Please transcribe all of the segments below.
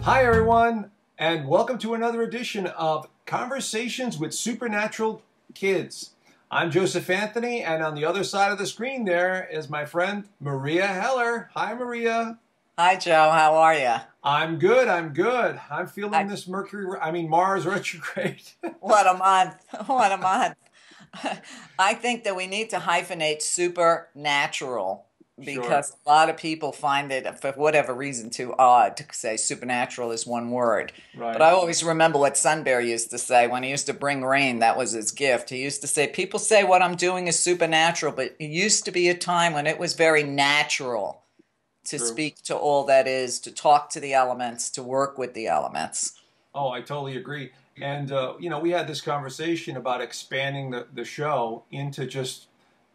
Hi, everyone, and welcome to another edition of Conversations with Supernatural Kids. I'm Joseph Anthony, and on the other side of the screen there is my friend Meria Heller. Hi, Meria. Hi, Joe. How are you? I'm good. I'm feeling this Mars retrograde. What a month. What a month. I think that we need to hyphenate supernatural Sure. because a lot of people find it, for whatever reason, too odd to say supernatural is one word. But Right. I always remember what Sunbear used to say when he used to bring rain. That was his gift. He used to say, people say what I'm doing is supernatural, but it used to be a time when it was very natural to True. speak to all that is, to talk to the elements, to work with the elements. Oh, I totally agree. And, we had this conversation about expanding the show into just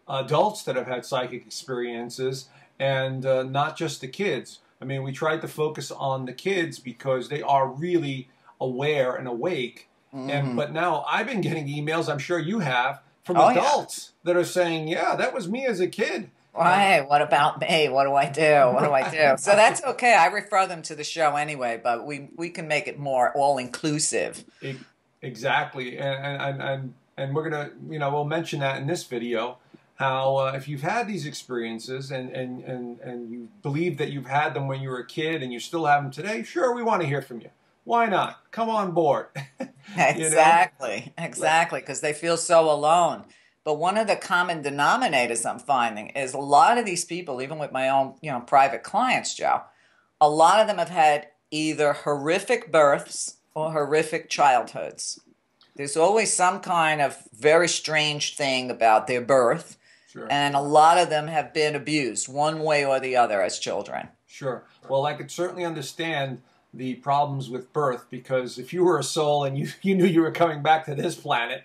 adults that have had psychic experiences and not just the kids. I mean, we tried to focus on the kids because they are really aware and awake. Hmm. But now I've been getting emails, I'm sure you have, from Oh, yeah. adults that are saying, yeah, that was me as a kid. Hey, what about me? What do I do? What do I do? So that's okay. I refer them to the show anyway, but we can make it more all inclusive. E- Exactly, and we're gonna, we'll mention that in this video. How if you've had these experiences and you believe that you've had them when you were a kid and you still have them today, sure, we want to hear from you. Why not? Come on board. you know. Exactly, exactly, because they feel so alone. But one of the common denominators I'm finding is a lot of these people, even with my own, private clients, Joe, a lot of them have had either horrific births or horrific childhoods. There's always some kind of very strange thing about their birth, Sure. and a lot of them have been abused one way or the other as children. Sure. Well, I could certainly understand the problems with birth because if you were a soul and you knew you were coming back to this planet.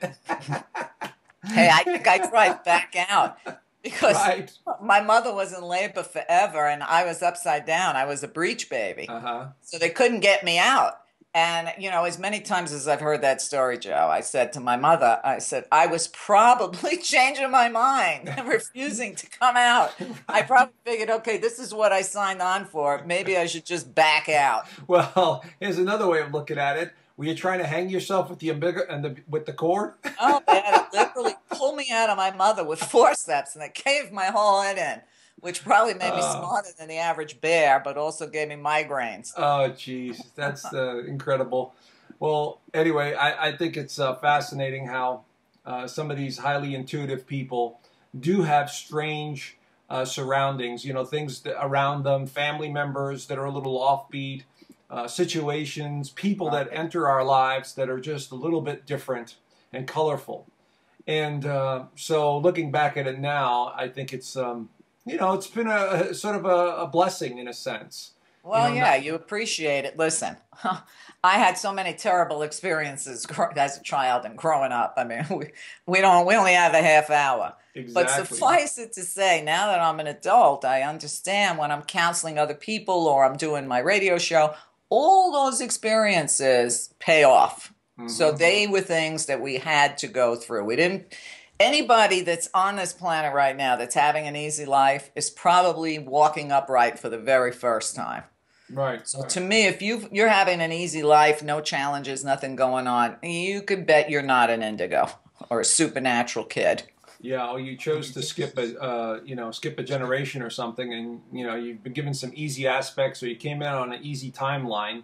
Hey, I think I tried back out because Right. my mother was in labor forever and I was upside down. I was a breech baby. Uh-huh. So they couldn't get me out. And, as many times as I've heard that story, Joe, I said to my mother, I said, I was probably changing my mind and refusing to come out. I Right. probably figured, okay, this is what I signed on for. Maybe I should just back out. Well, here's another way of looking at it. Were you trying to hang yourself with the umbilical and with the cord? Oh, they had to literally pull me out of my mother with forceps, and they caved my whole head in, which probably made me Uh, smarter than the average bear, but also gave me migraines. oh, geez, that's incredible. Well, anyway, I think it's fascinating how some of these highly intuitive people do have strange surroundings. Things around them, family members that are a little offbeat, situations, people that Right. enter our lives that are just a little bit different and colorful. And so, looking back at it now, I think it's been a sort of a blessing in a sense. You Well, know, yeah, not, you appreciate it. Listen, I had so many terrible experiences as a child and growing up. I mean, we only have a half hour. But exactly. suffice it to say, now that I'm an adult, I understand when I'm counseling other people or I'm doing my radio show, all those experiences pay off. So Hmm. they were things that we had to go through. We didn't, anybody that's on this planet right now that's having an easy life is probably walking upright for the very first time. Right. So to me, if you're having an easy life, no challenges, nothing going on, you could bet you're not an indigo or a supernatural kid. Yeah. Oh, you chose to skip a generation or something, and you've been given some easy aspects, or you came in on an easy timeline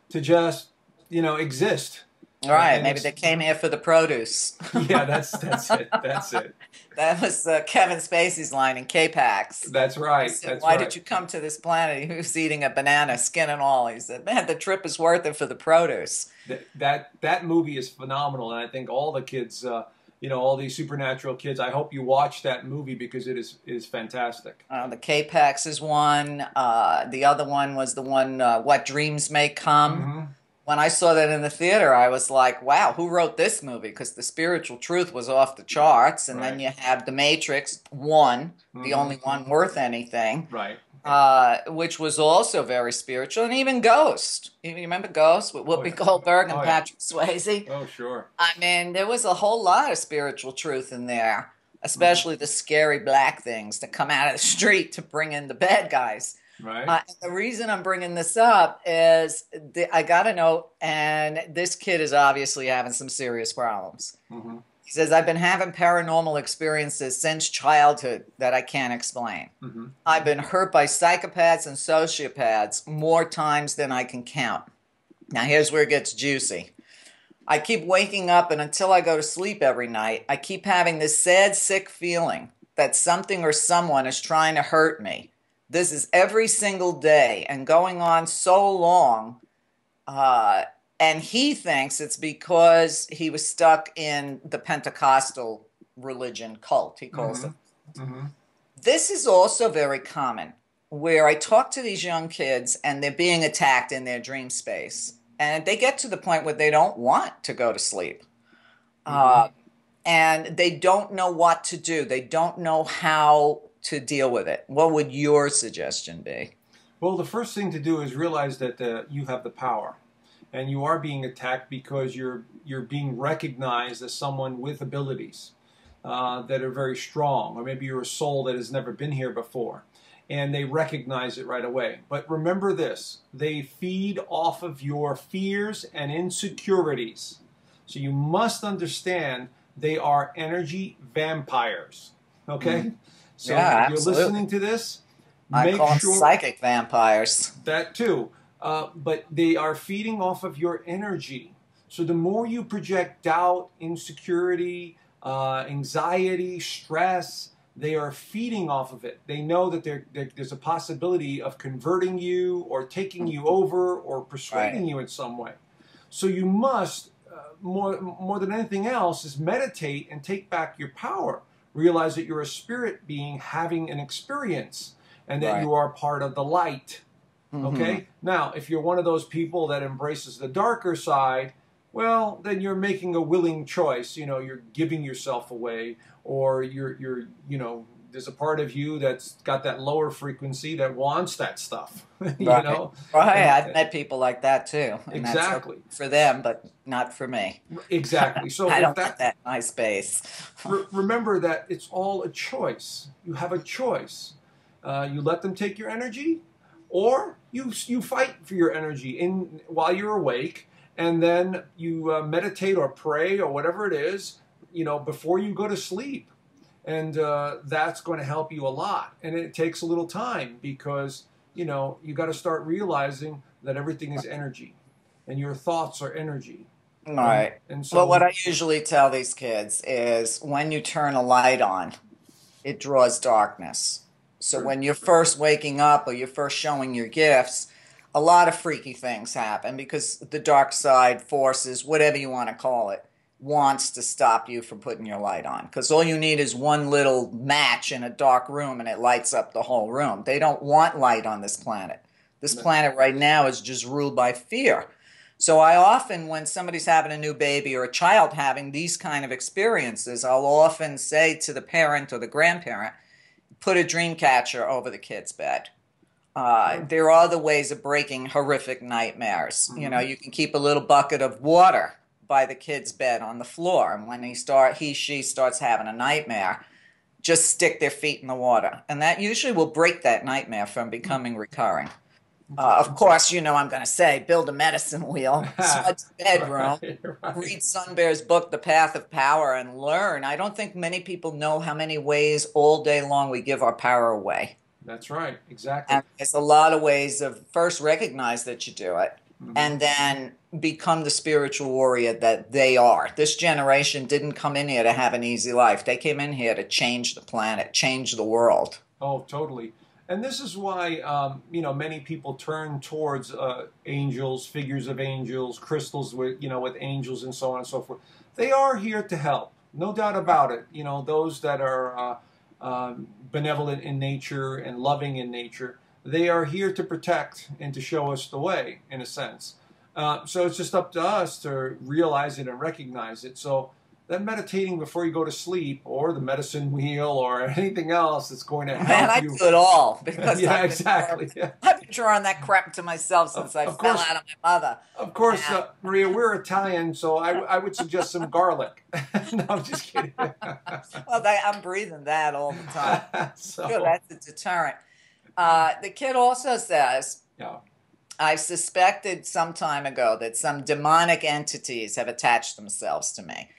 to just exist. All And, right, and maybe they came here for the produce. yeah, that's it. That's it. That was Kevin Spacey's line in K-Pax. That's He right. said, That's "Why right. did you come to this planet?" He was eating a banana, skin and all. He said, "Man, the trip is worth it for the produce." That movie is phenomenal, and I think all the kids, all these supernatural kids. I hope you watch that movie because it is fantastic. The K-Pax is one. The other one was the one, What Dreams May Come. Hmm. When I saw that in the theater, I was like, wow, who wrote this movie? Because the spiritual truth was off the charts. And then Right. you have The Matrix, one, the Hmm. only one worth anything, Right. which was also very spiritual. And even Ghost. You remember Ghost with Oh Whoopi yeah. Goldberg and Oh yeah. Patrick Swayze? Oh sure. I mean, there was a whole lot of spiritual truth in there, Hmm. especially the scary black things that come out of the street to bring in the bad guys. Right. And the reason I'm bringing this up is I got a note, and this kid is obviously having some serious problems. Mm-hmm. He says, I've been having paranormal experiences since childhood that I can't explain. Mm-hmm. I've been hurt by psychopaths and sociopaths more times than I can count. Now, here's where it gets juicy. I keep waking up, and until I go to sleep every night, I keep having this sad, sick feeling that something or someone is trying to hurt me. This is every single day and going on so long. Uh, and he thinks it's because he was stuck in the Pentecostal religion cult, he calls it. Mm-hmm. Mm-hmm. This is also very common, where I talk to these young kids and they're being attacked in their dream space. And they get to the point where they don't want to go to sleep. Mm-hmm. And they don't know what to do. They don't know how to deal with it. What would your suggestion be? Well, the first thing to do is realize that you have the power, and you are being attacked because you're being recognized as someone with abilities that are very strong, or maybe you're a soul that has never been here before, and they recognize it right away. But remember this: they feed off of your fears and insecurities. So you must understand they are energy vampires. Okay? Mm. So yeah, if you're absolutely. listening to this, I call them psychic vampires. That too. But they are feeding off of your energy. So the more you project doubt, insecurity, anxiety, stress, they are feeding off of it. They know that there's a possibility of converting you or taking you over or persuading you in some way. So you must, more than anything else, is meditate and take back your power. Realize that you're a spirit being having an experience and that you are part of the light. Okay? Now, if you're one of those people that embraces the darker side, well, then you're making a willing choice. You know, you're giving yourself away, or you're there's a part of you that's got that lower frequency that wants that stuff. you know? Right. I've met people like that too. And exactly. That's for them, but not for me. Exactly. So I don't want that in my space. Remember that it's all a choice. You have a choice. You let them take your energy, or you fight for your energy while you're awake, and then you meditate or pray or whatever it is, before you go to sleep. And that's going to help you a lot. And it takes a little time because, you got to start realizing that everything is energy and your thoughts are energy. All right. And so, well, what I usually tell these kids is when you turn a light on, it draws darkness. So when you're first waking up or you're first showing your gifts, a lot of freaky things happen because the dark side forces, whatever you want to call it, wants to stop you from putting your light on. Because all you need is one little match in a dark room and it lights up the whole room. They don't want light on this planet. This planet right now is just ruled by fear. So I often, when somebody's having a new baby or a child having these kind of experiences, I'll often say to the parent or the grandparent, put a dream catcher over the kid's bed. There are other ways of breaking horrific nightmares. Mm-hmm. You can keep a little bucket of water by the kid's bed on the floor, and when she starts having a nightmare, just stick their feet in the water, and that usually will break that nightmare from becoming recurring. Of course, I'm going to say build a medicine wheel, Smud's bedroom, right. Read Sunbear's book, The Path of Power, and learn. I don't think many people know how many ways all day long we give our power away. That's right, exactly. And there's a lot of ways of first recognize that you do it, and then become the spiritual warrior that they are. This generation didn't come in here to have an easy life. They came in here to change the planet, change the world. Oh, totally. And this is why, many people turn towards angels, figures of angels, crystals with angels and so on and so forth. They are here to help, no doubt about it. Those that are benevolent in nature and loving in nature, they are here to protect and to show us the way, in a sense. So it's just up to us to realize it and recognize it. So then meditating before you go to sleep, or the medicine wheel, or anything else that's going to help you. I do it all because exactly. I've been drawing that crap to myself since I fell out of my mother. Of course, Maria, we're Italian, so I would suggest some garlic. No, I'm just kidding. Well, I'm breathing that all the time. Sure, that's a deterrent. The kid also says, Yeah. I suspected some time ago that some demonic entities have attached themselves to me,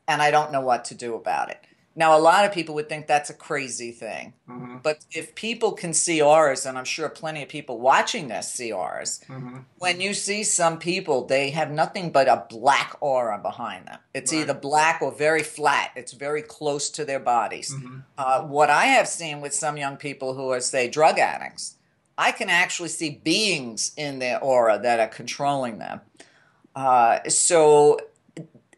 and I don't know what to do about it. Now, a lot of people would think that's a crazy thing. Mm-hmm. But if people can see auras, and I'm sure plenty of people watching this see auras, Mm-hmm. when you see some people, they have nothing but a black aura behind them. It's Right. either black or very flat. It's very close to their bodies. Mm-hmm. What I have seen with some young people who are, say, drug addicts, I can actually see beings in their aura that are controlling them. So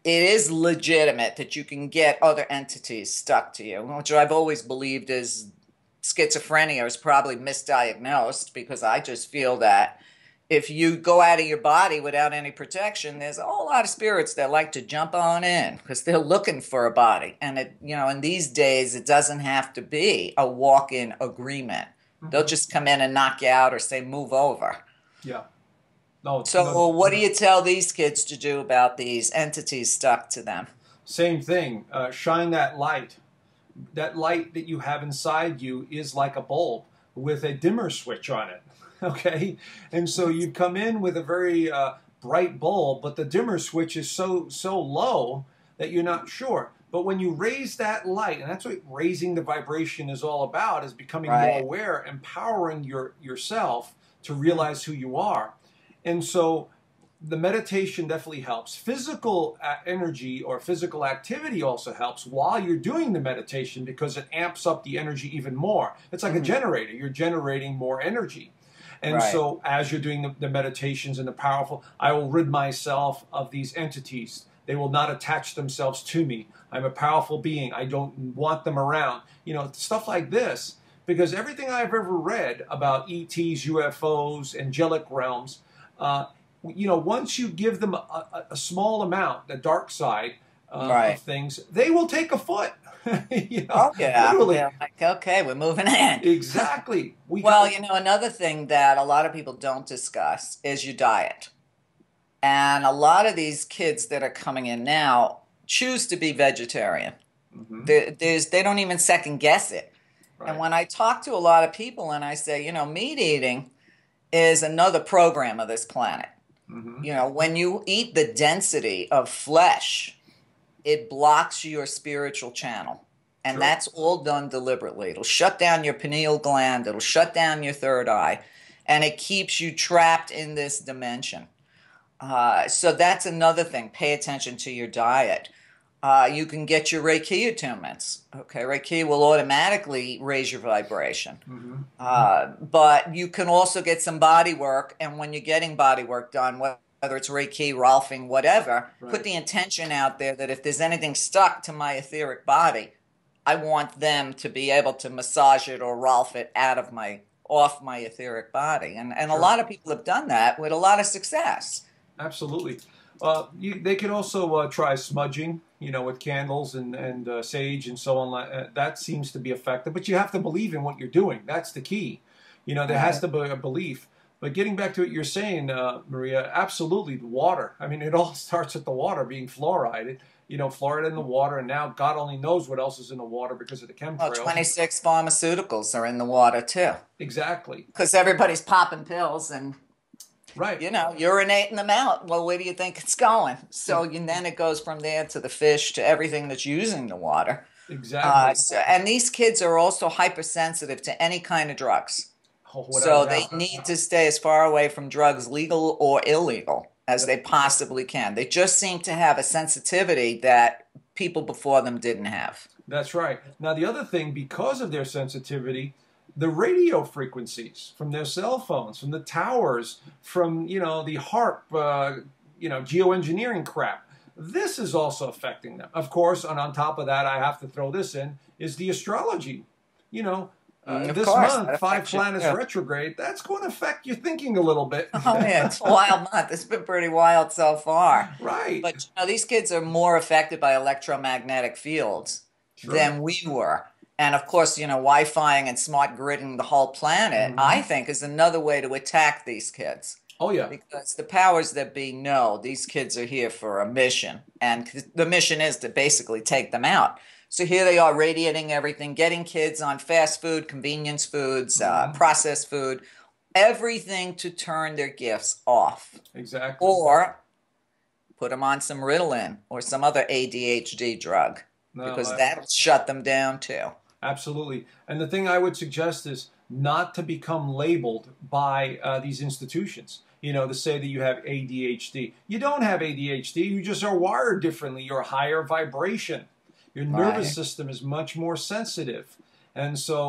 it is legitimate that you can get other entities stuck to you, which I've always believed is schizophrenia is probably misdiagnosed, because I just feel that if you go out of your body without any protection, there's a whole lot of spirits that like to jump on in because they're looking for a body. And in these days, it doesn't have to be a walk-in agreement. They'll just come in and knock you out or say, move over. Yeah. No. So what do you tell these kids to do about these entities stuck to them? Same thing. Shine that light. That light that you have inside you is like a bulb with a dimmer switch on it. Okay? And so you come in with a very bright bulb, but the dimmer switch is so low that you're not sure. But when you raise that light, and that's what raising the vibration is all about, is becoming more aware, empowering yourself to realize who you are. And so the meditation definitely helps. Physical energy or physical activity also helps while you're doing the meditation, because it amps up the energy even more. It's like a generator. You're generating more energy. And so as you're doing the meditations and the powerful, I will rid myself of these entities. They will not attach themselves to me. I'm a powerful being. I don't want them around. Stuff like this. Because everything I've ever read about ETs, UFOs, angelic realms, once you give them a small amount, the dark side of things, they will take a foot. Oh, yeah. Literally. They're like, okay, we're moving in. Exactly. Another thing that a lot of people don't discuss is your diet. And a lot of these kids that are coming in now choose to be vegetarian. Mm-hmm. They don't even second guess it. Right. And when I talk to a lot of people and I say, meat eating is another program of this planet. Mm-hmm. When you eat the density of flesh, it blocks your spiritual channel. And that's all done deliberately. It'll shut down your pineal gland. It'll shut down your third eye. And it keeps you trapped in this dimension. So that's another thing. Pay attention to your diet. You can get your Reiki attunements. Okay, Reiki will automatically raise your vibration. Mm-hmm. But you can also get some body work. And when you're getting body work done, whether it's Reiki, Rolfing, whatever, put the intention out there that if there's anything stuck to my etheric body, I want them to be able to massage it or Rolf it off my etheric body. And a lot of people have done that with a lot of success. Absolutely. They can also try smudging, with candles and sage and so on. That seems to be effective. But you have to believe in what you're doing. That's the key. There has to be a belief. But getting back to what you're saying, Meria, absolutely, the water. I mean, it all starts with the water being fluoride. Fluoride in the water, and now God only knows what else is in the water because of the chemtrails. 26 pharmaceuticals are in the water, too. Exactly. Because everybody's popping pills and... Right. Urinating them out. Well, where do you think it's going? So then it goes from there to the fish to everything that's using the water. Exactly. And these kids are also hypersensitive to any kind of drugs. So they need to stay as far away from drugs, legal or illegal, as they possibly can. They just seem to have a sensitivity that people before them didn't have. That's right. Now, the other thing, because of their sensitivity, the radio frequencies from their cell phones, from the towers, from, the HARP, geoengineering crap, this is also affecting them. Of course, and on top of that, I have to throw this in, is the astrology. This month, 5 planets retrograde, that's going to affect your thinking a little bit. Oh, yeah, it's a wild month. It's been pretty wild so far. Right. But, these kids are more affected by electromagnetic fields than we were. And, of course, Wi-Fi and smart gridding the whole planet, I think, is another way to attack these kids. Oh yeah. Because the powers that be know these kids are here for a mission, and the mission is to basically take them out. So here they are radiating everything, getting kids on fast food, convenience foods, Hmm. processed food, everything to turn their gifts off. Exactly. Or put them on some Ritalin or some other ADHD drug, No, because that'll shut them down too. absolutely. And the thing I would suggest is not to become labeled by these institutions. You know, to say that you have ADHD. You don't have ADHD. You just are wired differently. You're higher vibration. Your nervous Right. system is much more sensitive. And so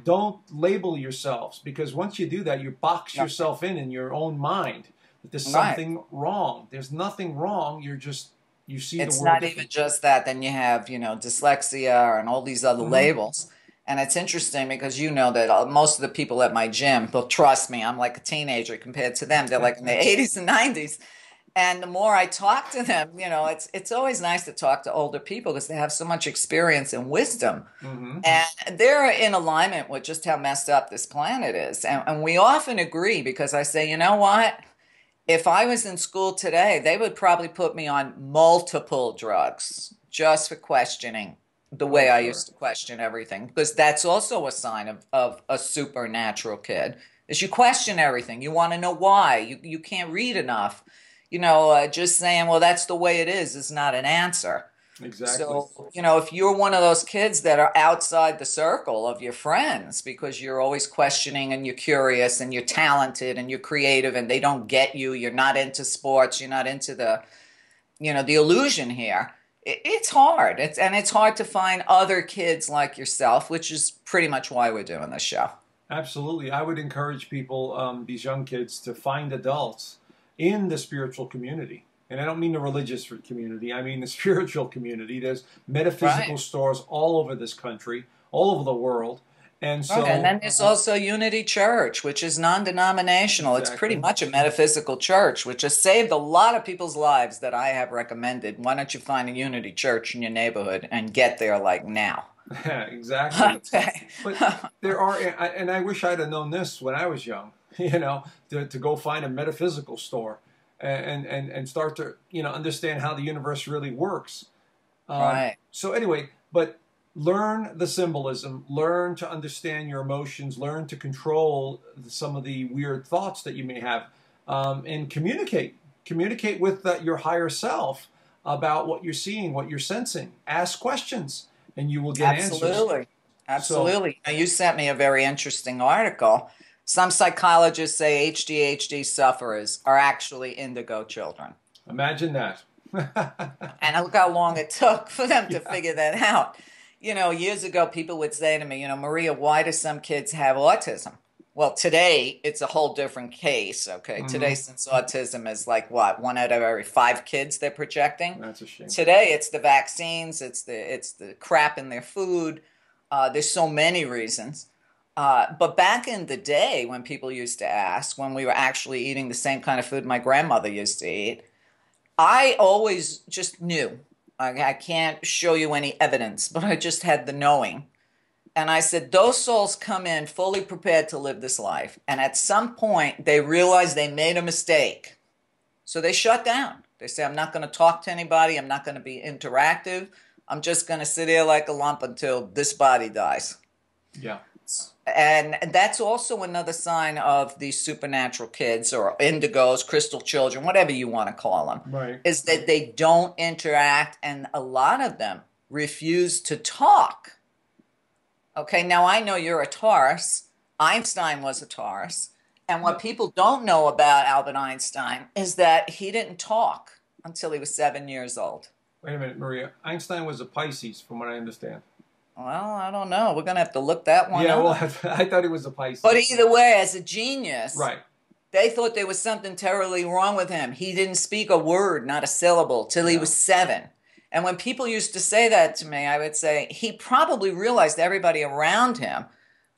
don't label yourselves, because once you do that, you box No. yourself in your own mind that there's Right. something wrong. There's nothing wrong. You're just, you see the It's world not even differently. just that. Then you have, dyslexia and all these other Hmm. labels. And it's interesting because you know that most of the people at my gym, they'll trust me. I'm like a teenager compared to them. They're like in their 80s and 90s. And the more I talk to them, it's always nice to talk to older people because they have so much experience and wisdom. Hmm. And they're in alignment with just how messed up this planet is. And we often agree because I say, you know what? If I was in school today, they would probably put me on multiple drugs just for questioning the Oh, way I sure. used to question everything. Because that's also a sign of a supernatural kid, is you question everything. You want to know why. You can't read enough. Just saying, well, that's the way it is not an answer. Exactly. So, if you're one of those kids that are outside the circle of your friends because you're always questioning and you're curious and you're talented and you're creative and they don't get you, you're not into sports, you're not into the illusion here. It's hard. It's hard to find other kids like yourself, which is pretty much why we're doing this show. Absolutely. I would encourage people, these young kids, to find adults in the spiritual community. And I don't mean the religious community, I mean the spiritual community. There's metaphysical Right. stores all over this country, all over the world. And Okay, and so, then there's also Unity Church, which is non-denominational. It's pretty exactly. much a metaphysical church, which has saved a lot of people's lives that I have recommended. Why don't you find a Unity Church in your neighborhood and get there like now? Yeah, exactly. Okay. But there are, and I wish I'd have known this when I was young, to go find a metaphysical store and start to, understand how the universe really works. Right. So anyway, but learn the symbolism, learn to understand your emotions, learn to control some of the weird thoughts that you may have, and communicate with your higher self about what you're seeing, what you're sensing. Ask questions, and you will get answers. Absolutely. So Absolutely. Now, you sent me a very interesting article. Some psychologists say ADHD sufferers are actually indigo children. imagine that. And look how long it took for them to Yeah. figure that out. Years ago, people would say to me, Maria, why do some kids have autism? Well, today it's a whole different case. Okay. Today, Hmm. since autism is like what, one out of every five kids they're projecting. That's a shame. Today, it's the vaccines, it's the crap in their food. There's so many reasons. But back in the day, when people used to ask, when we were actually eating the same kind of food my grandmother used to eat, I always just knew. I can't show you any evidence, but I just had the knowing. And I said, those souls come in fully prepared to live this life. And at some point, they realize they made a mistake. So they shut down. They say, I'm not going to talk to anybody. I'm not going to be interactive. I'm just going to sit here like a lump until this body dies. Yeah. And that's also another sign of these supernatural kids or indigos, crystal children, whatever you want to call them, Right. is that they don't interact and a lot of them refuse to talk. Okay, now I know you're a Taurus. Einstein was a Taurus. And what No, people don't know about Albert Einstein is that he didn't talk until he was 7 years old. wait a minute, Maria. Einstein was a Pisces, from what I understand. Well, I don't know. We're going to have to look that one Yeah, well, up. I thought he was a Pisces. But either way, as a genius, Right. they thought there was something terribly wrong with him. He didn't speak a word, not a syllable, till he Yeah. was 7. And when people used to say that to me, I would say he probably realized everybody around him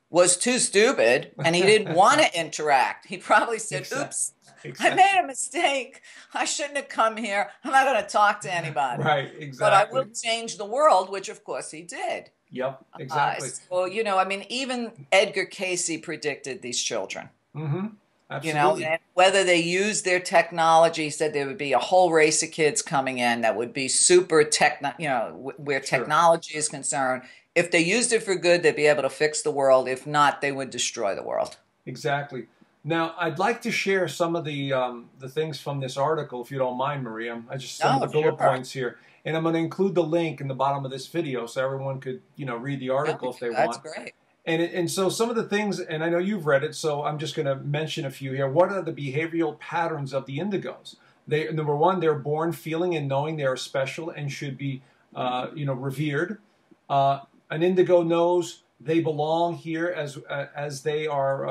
was too stupid and he didn't want to interact. He probably said, Exactly. oops, I Exactly. made a mistake. I shouldn't have come here. I'm not going to talk to anybody. Right. But I will Exactly. change the world, which of course he did. Yep. Exactly. So, even Edgar Casey predicted these children. Hmm. You know, Absolutely. and whether they use their technology, said there would be a whole race of kids coming in that would be super where Sure. technology is concerned. If they used it for good, they'd be able to fix the world. If not, they would destroy the world. Exactly. Now, I'd like to share some of the things from this article, if you don't mind, Maria. I just some of the Oh, bullet sure. points here, and I'm going to include the link in the bottom of this video so everyone could, read the Yeah, article if they that's want. great. And so some of the things, and I know you've read it, so I'm just going to mention a few here. What are the behavioral patterns of the indigos? They number one, they're born feeling and knowing they are special and should be, revered. An indigo knows they belong here as they are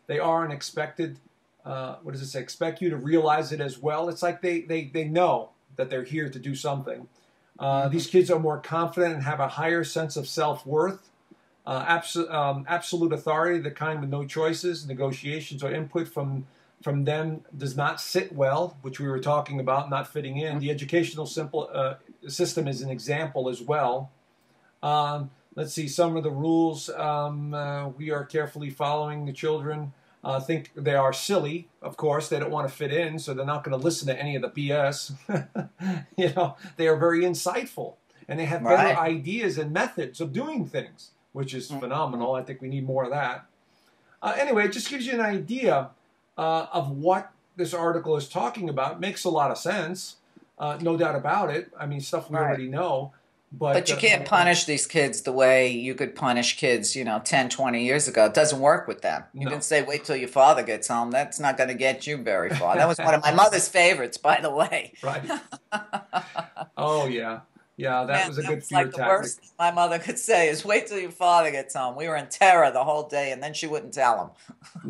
and expected. What does it say? Expect you to realize it as well. It's like they know that they're here to do something. Hmm. These kids are more confident and have a higher sense of self-worth. Absolute authority, the kind with no choices, negotiations, or input from them does not sit well, which we were talking about, not fitting in. The educational system is an example as well. Let's see some of the rules we are carefully following. The children think they are silly. Of course, they don't want to fit in, so they're not going to listen to any of the BS. They are very insightful, and they have better Right. ideas and methods of doing things, which is Mhm. phenomenal. I think we need more of that. Anyway, it just gives you an idea of what this article is talking about. It makes a lot of sense, no doubt about it. I mean, stuff we Right. already know, but But you can't punish these kids the way you could punish kids, 10, 20 years ago. It doesn't work with them. You can no. say, wait till your father gets home. That's not going to get you very far. That was one of my mother's favorites, by the way. Right. Oh, yeah. Yeah, that Man, was a that good was fear like the tactic. worst thing my mother could say is wait till your father gets home. We were in terror the whole day, and then she wouldn't tell him.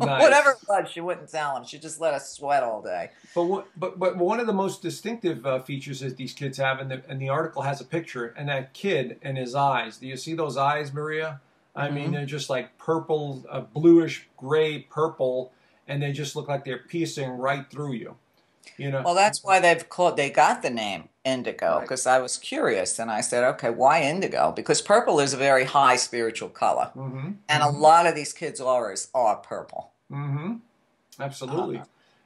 Whatever Nice. it was, she wouldn't tell him. She just let us sweat all day. But one of the most distinctive features that these kids have, and the article has a picture, and that kid and his eyes. Do you see those eyes, Maria? I mean, Hmm. they're just like purple, bluish, gray, purple, and they just look like they're piercing right through you. You know, Well, that's why they got the name indigo, right? because I was curious and I said, okay, why indigo? Because purple is a very high spiritual color. Mm-hmm. And a Mm-hmm. lot of these kids' auras are purple. Mm-hmm. Absolutely. Uh,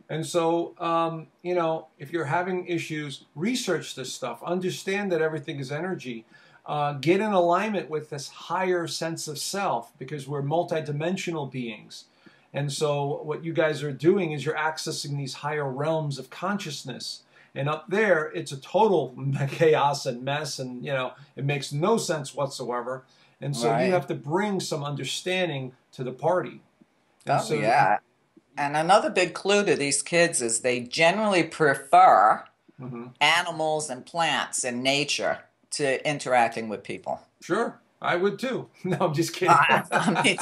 And so, if you're having issues, research this stuff. Understand that everything is energy. Get in alignment with this higher sense of self because we're multidimensional beings. And so, what you guys are doing is you're accessing these higher realms of consciousness. And up there, it's a total chaos and mess, and it makes no sense whatsoever. And so, you right. have to bring some understanding to the party. And Oh, so, yeah. And another big clue to these kids is they generally prefer mhm. animals and plants and nature to interacting with people. Sure, I would too. No, I'm just kidding. I mean,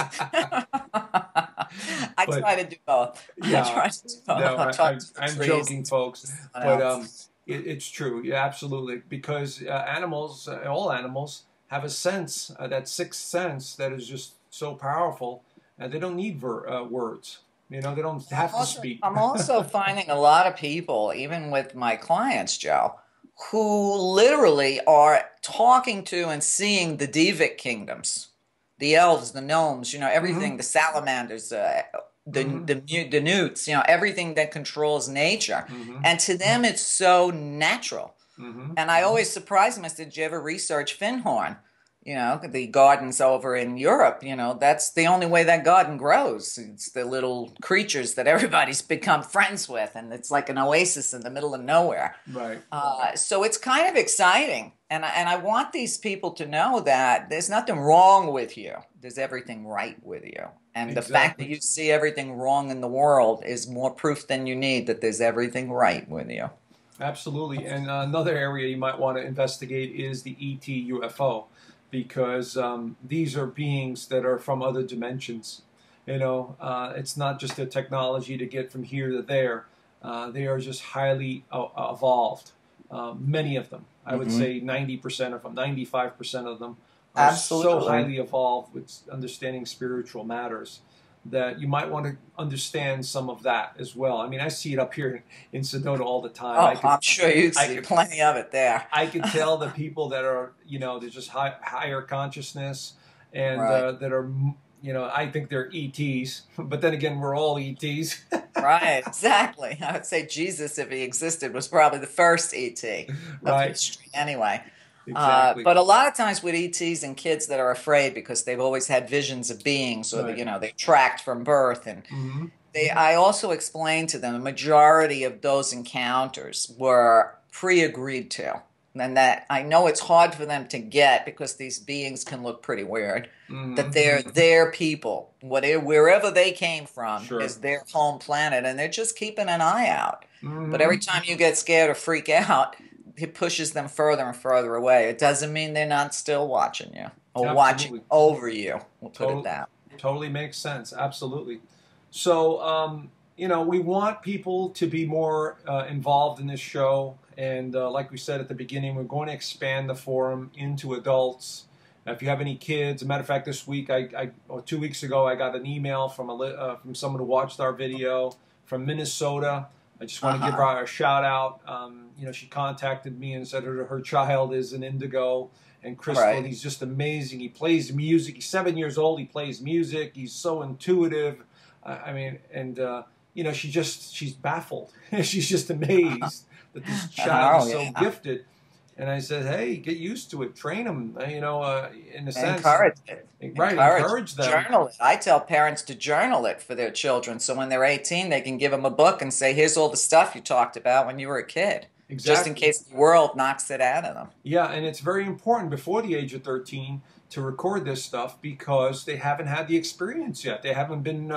I But try to do both. I yeah, try to do both. no, I talk to the I'm trees joking, and folks. someone But else. it's true. Yeah, absolutely. Because animals, all animals, have a sense, that sixth sense that is just so powerful, and they don't need words. They don't have to speak. I'm also finding a lot of people, even with my clients, Joe, who literally are talking to and seeing the Devic kingdoms, the elves, the gnomes, Hmm. everything, the salamanders, Hmm. the newts, everything that controls nature. Hmm. And to them, it's so natural. Hmm. And I always surprise them. I said, did you ever research Finhorn? The gardens over in Europe, that's the only way that garden grows. It's the little creatures that everybody's become friends with, and it's like an oasis in the middle of nowhere. Right. So it's kind of exciting. And I want these people to know that there's nothing wrong with you. There's everything right with you. And the fact that Exactly. you see everything wrong in the world is more proof than you need that there's everything right with you. Absolutely. And another area you might want to investigate is the ET UFO, because these are beings that are from other dimensions. It's not just a technology to get from here to there. They are just highly evolved. Many of them, I would Hmm. say 90% of them, 95% of them are so Absolutely. highly evolved with understanding spiritual matters that you might want to understand some of that as well. I mean, I see it up here in Sedona all the time. Oh, I'm sure you I see could, plenty of it there. I could tell the people that are, they're just higher consciousness and Right. that are I think they're ETs, but then again, we're all ETs. Right, exactly. I would say Jesus, if he existed, was probably the first ET of Right, history anyway. exactly. But a lot of times with ETs and kids that are afraid because they've always had visions of beings, or Right. they're tracked from birth, and Hmm. I also explained to them the majority of those encounters were pre-agreed to. And that I know it's hard for them to get because these beings can look pretty weird. That Hmm. they're their people, wherever they came from, Sure. is their home planet, and they're just keeping an eye out. But every Hmm. time you get scared or freak out, it pushes them further and further away. It doesn't mean they're not still watching you or watching Absolutely. over you. We'll put it Total, that totally makes sense. Absolutely. So, we want people to be more involved in this show. And like we said at the beginning, we're going to expand the forum into adults. If you have any kids, as a matter of fact, this week, or 2 weeks ago, I got an email from from someone who watched our video from Minnesota. I just want to give her a shout out. She contacted me and said her child is an indigo. And Crystal, right. he's just amazing. He plays music. He's 7 years old. He plays music. He's so intuitive. She's baffled. She's just amazed that this child is so gifted. And I said, hey, get used to it. Train them, in a sense. Encourage it. Right, encourage them. Journal it. I tell parents to journal it for their children. So when they're 18, they can give them a book and say, here's all the stuff you talked about when you were a kid. Exactly. Just in case the world knocks it out of them. Yeah, and it's very important before the age of 13 to record this stuff because they haven't had the experience yet. They haven't been,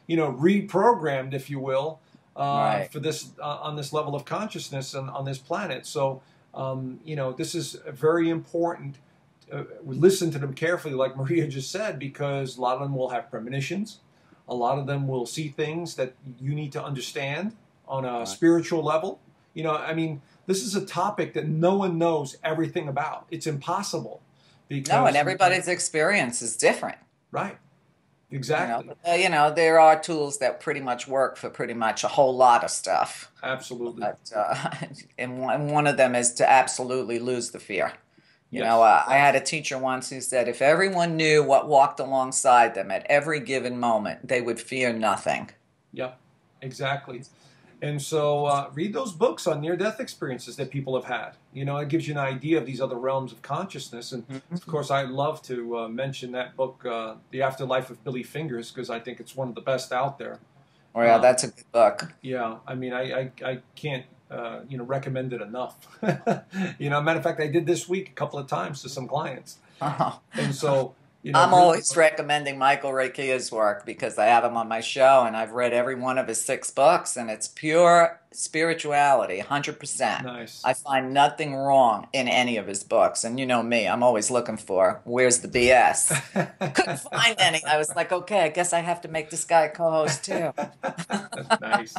reprogrammed, if you will, right. for this on this level of consciousness and on this planet. So, this is very important. Listen to them carefully, like Meria just said, because a lot of them will have premonitions. A lot of them will see things that you need to understand on a spiritual level. This is a topic that no one knows everything about. It's impossible. No, and everybody's experience is different. Right. Exactly. There are tools that pretty much work for pretty much a whole lot of stuff. Absolutely. But, and one of them is to absolutely lose the fear. I had a teacher once who said if everyone knew what walked alongside them at every given moment, they would fear nothing. Yep, exactly. And so read those books on near-death experiences that people have had. It gives you an idea of these other realms of consciousness. And, of course, I love to mention that book, The Afterlife of Billy Fingers, because I think it's one of the best out there. Oh, yeah, that's a good book. Yeah, I can't, recommend it enough. Matter of fact, I did this week a couple of times to some clients. Oh. And so... I'm always recommending Michael Reikia's work because I have him on my show and I've read every one of his 6 books and it's pure spirituality, 100%. Nice. I find nothing wrong in any of his books. And you know me, I'm always looking for, where's the BS? Couldn't find any. I was like, okay, I guess I have to make this guy a co-host too. That's nice.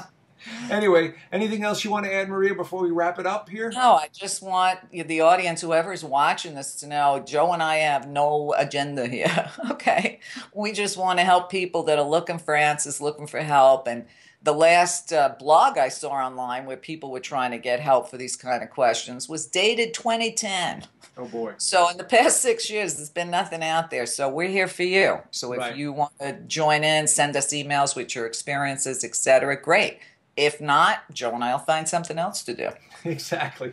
Anyway, anything else you want to add, Meria, before we wrap it up here? No, I just want the audience, whoever's watching this, to know Joe and I have no agenda here. Okay. We just want to help people that are looking for answers, looking for help. And the last blog I saw online where people were trying to get help for these kind of questions was dated 2010. Oh, boy. So in the past 6 years, there's been nothing out there. So we're here for you. So if you want to join in, send us emails with your experiences, etc., great. If not, Joe and I will find something else to do. Exactly.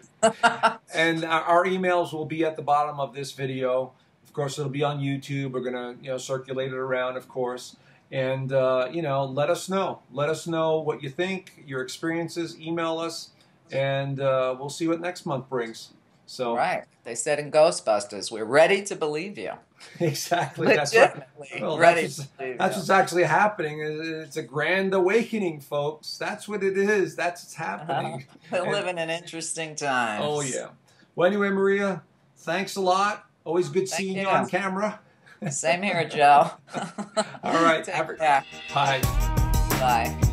And our emails will be at the bottom of this video. Of course, it'll be on YouTube. We're going to, circulate it around, of course. And, let us know. Let us know what you think, your experiences. Email us, and we'll see what next month brings. So right. They said in Ghostbusters, we're ready to believe you. Exactly. That's right. Well, ready that's what's actually happening. It's a grand awakening, folks. That's what it is. That's what's happening. We're living in interesting times. Oh, yeah. Well, anyway, Meria, thanks a lot. Always good seeing you on camera. Same here, Joe. All right. Take care. Bye. Bye.